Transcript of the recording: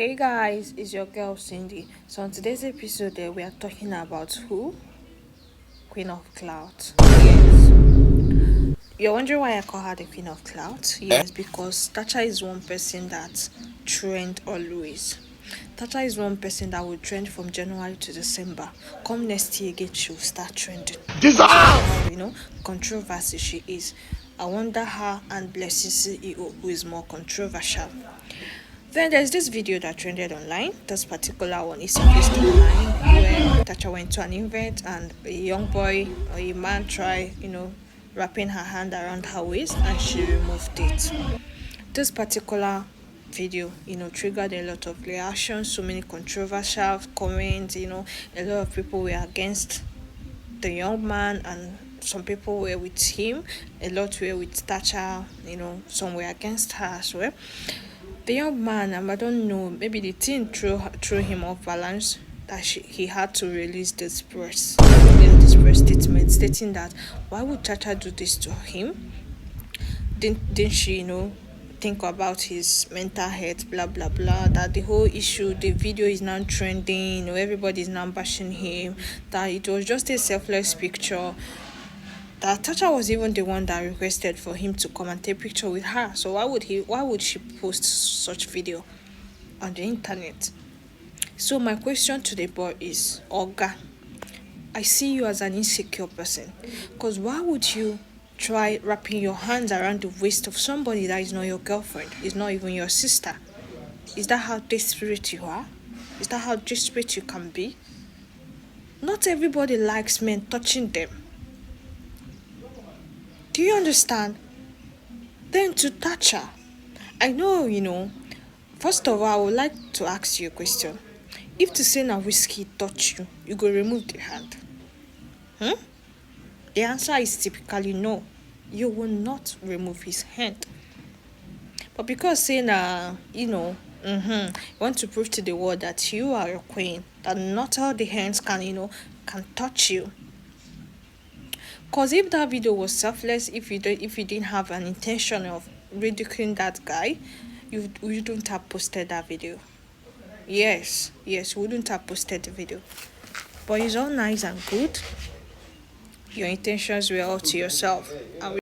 Hey guys, it's your girl Cindy. So on today's episode, we are talking about who? Queen of Clout. Yes. You're wondering why I call her the Queen of Clout? Yes, because Tacha is one person that trend always. Tacha is one person that will trend from January to December. Come next year again, she'll start trending. That's how, controversy she is. I wonder her and Blessing CEO who is more controversial. Then there's this video that trended online. This particular one is placed online where Tacha went to an event and a young boy or a man tried, wrapping her hand around her waist and she removed it. This particular video, triggered a lot of reactions, so many controversial comments, a lot of people were against the young man and some people were with him, a lot were with Tacha, some were against her as well. The young man, I don't know, maybe the thing threw him off balance that he had to release this press statement stating that why would Chacha do this to him? Didn't she, think about his mental health, blah blah blah, that the whole issue, the video is now trending, everybody is now bashing him, that it was just a selfless picture, that Tacha was even the one that requested for him to come and take a picture with her. So why would she post such video on the internet? So my question to the boy is, Oga, I see you as an insecure person, because why would you try wrapping your hands around the waist of somebody that is not your girlfriend, is not even your sister? Is that how desperate you are? Is that how desperate you can be? Not everybody likes men touching them. Do you understand? Then to Tacha, I know, first of all, I would like to ask you a question. If to say na whiskey touch you, you go remove the hand. The answer is typically no. You will not remove his hand. But because say na, you want to prove to the world that you are a queen, that not all the hands can touch you. Because if that video was selfless, if you didn't have an intention of ridiculing that guy, you wouldn't have posted that video. Yes, you wouldn't have posted the video. But it's all nice and good. Your intentions were all to yourself. And